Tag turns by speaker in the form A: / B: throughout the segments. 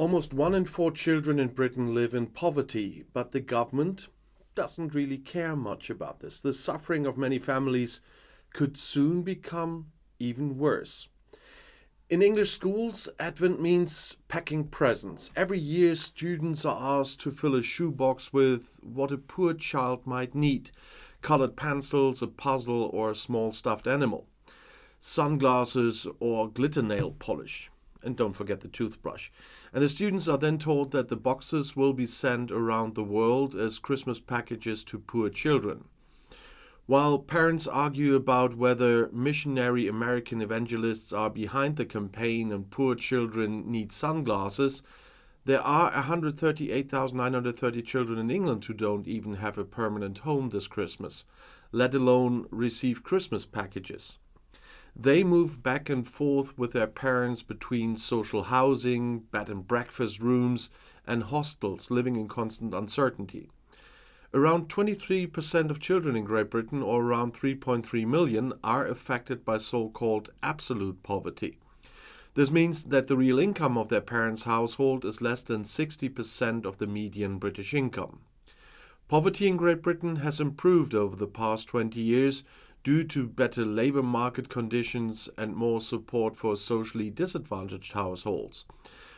A: Almost 1 in 4 children in Britain live in poverty, but the government doesn't really care much about this. The suffering of many families could soon become even worse. In English schools, Advent means packing presents. Every year, students are asked to fill a shoebox with what a poor child might need: colored pencils, a puzzle, or a small stuffed animal, sunglasses, or glitter nail polish. And don't forget the toothbrush. And the students are then told that the boxes will be sent around the world as Christmas packages to poor children. While parents argue about whether missionary American evangelists are behind the campaign and poor children need sunglasses, there are 138,930 children in England who don't even have a permanent home this Christmas, let alone receive Christmas packages. They move back and forth with their parents between social housing, bed and breakfast rooms, and hostels, living in constant uncertainty. Around 23% of children in Great Britain, or around 3.3 million, are affected by so-called absolute poverty. This means that the real income of their parents' household is less than 60% of the median British income. Poverty in Great Britain has improved over the past 20 years due to better labor market conditions and more support for socially disadvantaged households.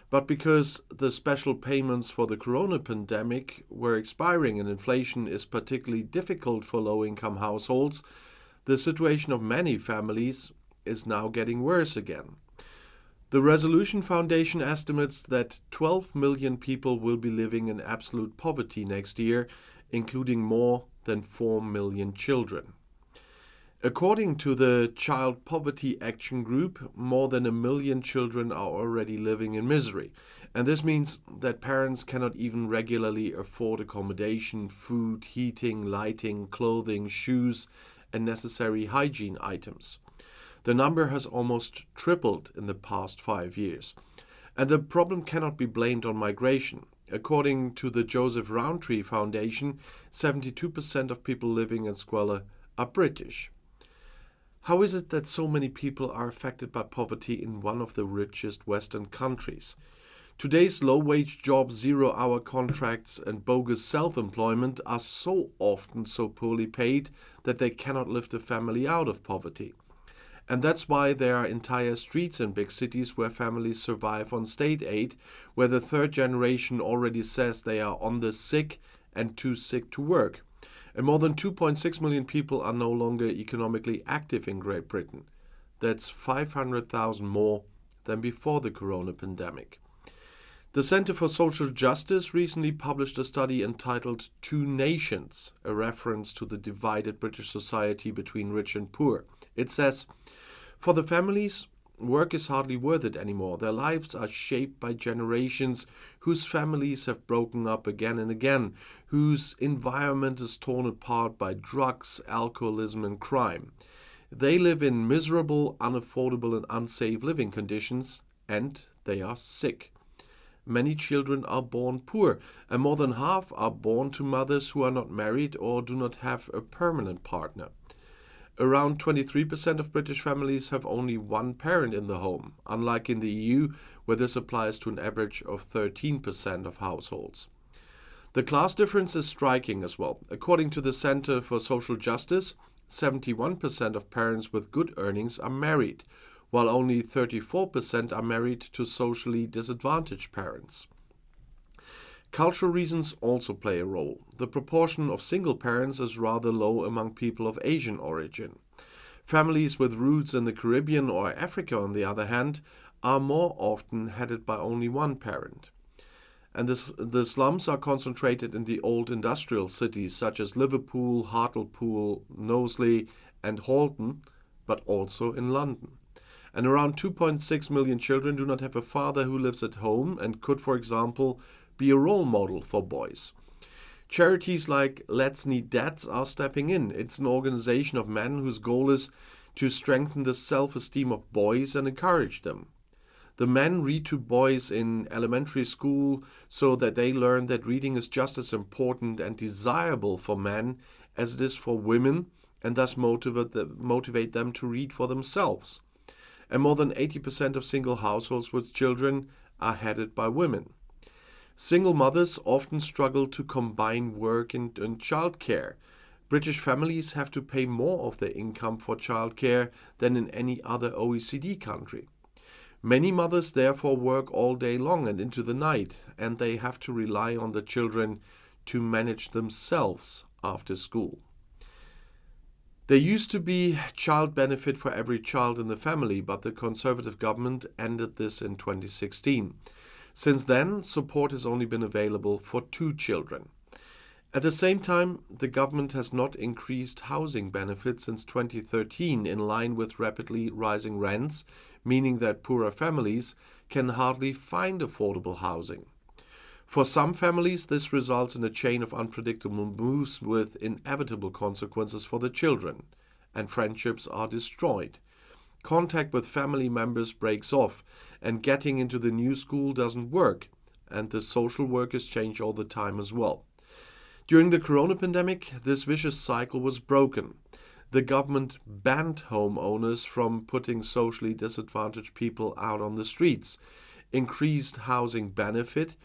A: But because the special payments for the corona pandemic were expiring and inflation is particularly difficult for low-income households, the situation of many families is now getting worse again. The Resolution Foundation estimates that 12 million people will be living in absolute poverty next year, including more than 4 million children. According to the Child Poverty Action Group, more than 1 million children are already living in misery. And this means that parents cannot even regularly afford accommodation, food, heating, lighting, clothing, shoes, and necessary hygiene items. The number has almost tripled in the past 5 years. And the problem cannot be blamed on migration. According to the Joseph Rowntree Foundation, 72% of people living in squalor are British. How is it that so many people are affected by poverty in one of the richest Western countries? Today's low-wage jobs, zero-hour contracts, and bogus self-employment are so often so poorly paid that they cannot lift a family out of poverty. And that's why there are entire streets in big cities where families survive on state aid, where the third generation already says they are on the sick and too sick to work. And more than 2.6 million people are no longer economically active in Great Britain. That's 500,000 more than before the corona pandemic. The Centre for Social Justice recently published a study entitled Two Nations, a reference to the divided British society between rich and poor. It says, "For the families, work is hardly worth it anymore. Their lives are shaped by generations whose families have broken up again and again, whose environment is torn apart by drugs, alcoholism, and crime. They live in miserable, unaffordable, and unsafe living conditions, and they are sick. Many children are born poor, and more than half are born to mothers who are not married or do not have a permanent partner. Around 23% of British families have only one parent in the home, unlike in the EU, where this applies to an average of 13% of households. The class difference is striking as well. According to the Centre for Social Justice, 71% of parents with good earnings are married, while only 34% are married to socially disadvantaged parents. Cultural reasons also play a role. The proportion of single parents is rather low among people of Asian origin. Families with roots in the Caribbean or Africa, on the other hand, are more often headed by only one parent. And the slums are concentrated in the old industrial cities such as Liverpool, Hartlepool, Knowsley, and Halton, but also in London. And around 2.6 million children do not have a father who lives at home and could, for example, be a role model for boys. Charities like Let's Need Dads are stepping in. It's an organization of men whose goal is to strengthen the self-esteem of boys and encourage them. The men read to boys in elementary school so that they learn that reading is just as important and desirable for men as it is for women, and thus motivate them to read for themselves. And more than 80% of single households with children are headed by women. Single mothers often struggle to combine work and childcare. British families have to pay more of their income for childcare than in any other OECD country. Many mothers therefore work all day long and into the night, and they have to rely on the children to manage themselves after school. There used to be child benefit for every child in the family, but the Conservative government ended this in 2016. Since then, support has only been available for 2 children. At the same time, the government has not increased housing benefits since 2013 in line with rapidly rising rents, meaning that poorer families can hardly find affordable housing. For some families, this results in a chain of unpredictable moves with inevitable consequences for the children, and friendships are destroyed. Contact with family members breaks off, and getting into the new school doesn't work, and the social workers change all the time as well. During the corona pandemic, this vicious cycle was broken. The government banned homeowners from putting socially disadvantaged people out on the streets, increased housing benefit,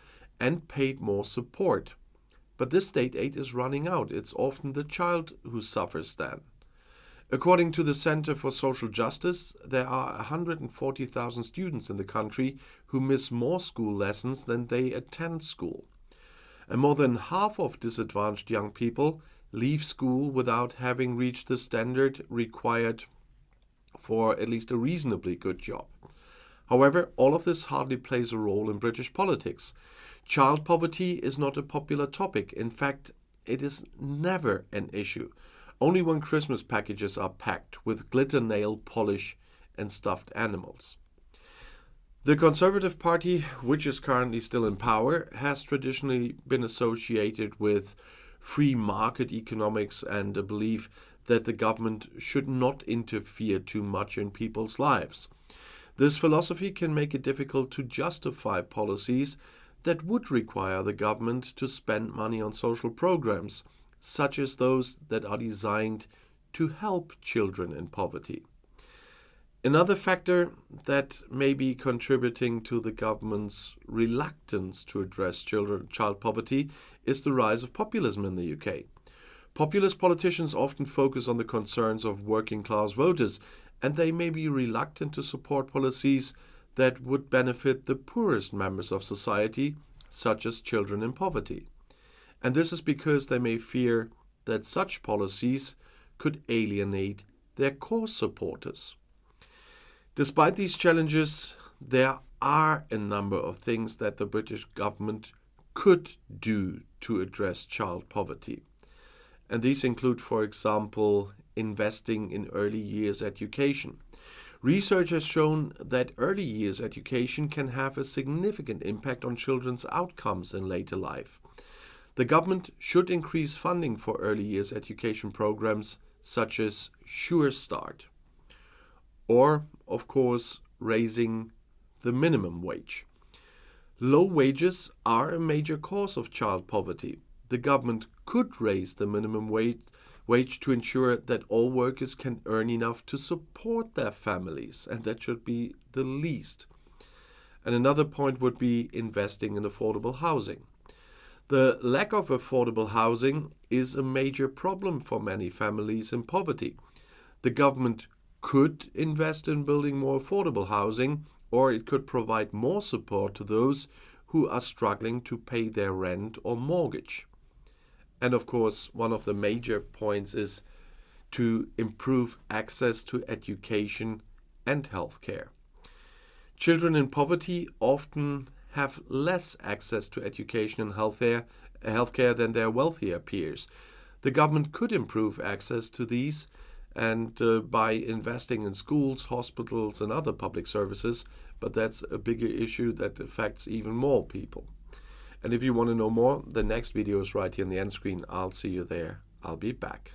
A: and paid more support. But this state aid is running out. It's often the child who suffers then. According to the Center for Social Justice, there are 140,000 students in the country who miss more school lessons than they attend school. And more than half of disadvantaged young people leave school without having reached the standard required for at least a reasonably good job. However, all of this hardly plays a role in British politics. Child poverty is not a popular topic. In fact, it is never an issue. Only when Christmas packages are packed with glitter nail polish and stuffed animals. The Conservative Party, which is currently still in power, has traditionally been associated with free market economics and a belief that the government should not interfere too much in people's lives. This philosophy can make it difficult to justify policies that would require the government to spend money on social programs, such as those that are designed to help children in poverty. Another factor that may be contributing to the government's reluctance to address child poverty is the rise of populism in the UK. Populist politicians often focus on the concerns of working class voters, and they may be reluctant to support policies that would benefit the poorest members of society, such as children in poverty. And this is because they may fear that such policies could alienate their core supporters. Despite these challenges, there are a number of things that the British government could do to address child poverty. And these include, for example, investing in early years education. Research has shown that early years education can have a significant impact on children's outcomes in later life. The government should increase funding for early years education programs such as Sure Start, or, of course, raising the minimum wage. Low wages are a major cause of child poverty. The government could raise the minimum wage to ensure that all workers can earn enough to support their families, and that should be the least. And another point would be investing in affordable housing. The lack of affordable housing is a major problem for many families in poverty. The government could invest in building more affordable housing, or it could provide more support to those who are struggling to pay their rent or mortgage. And of course, one of the major points is to improve access to education and healthcare. Children in poverty often have less access to education and healthcare than their wealthier peers. The government could improve access to these and by investing in schools, hospitals, and other public services, but that's a bigger issue that affects even more people. And if you want to know more, the next video is right here on the end screen. I'll see you there. I'll be back.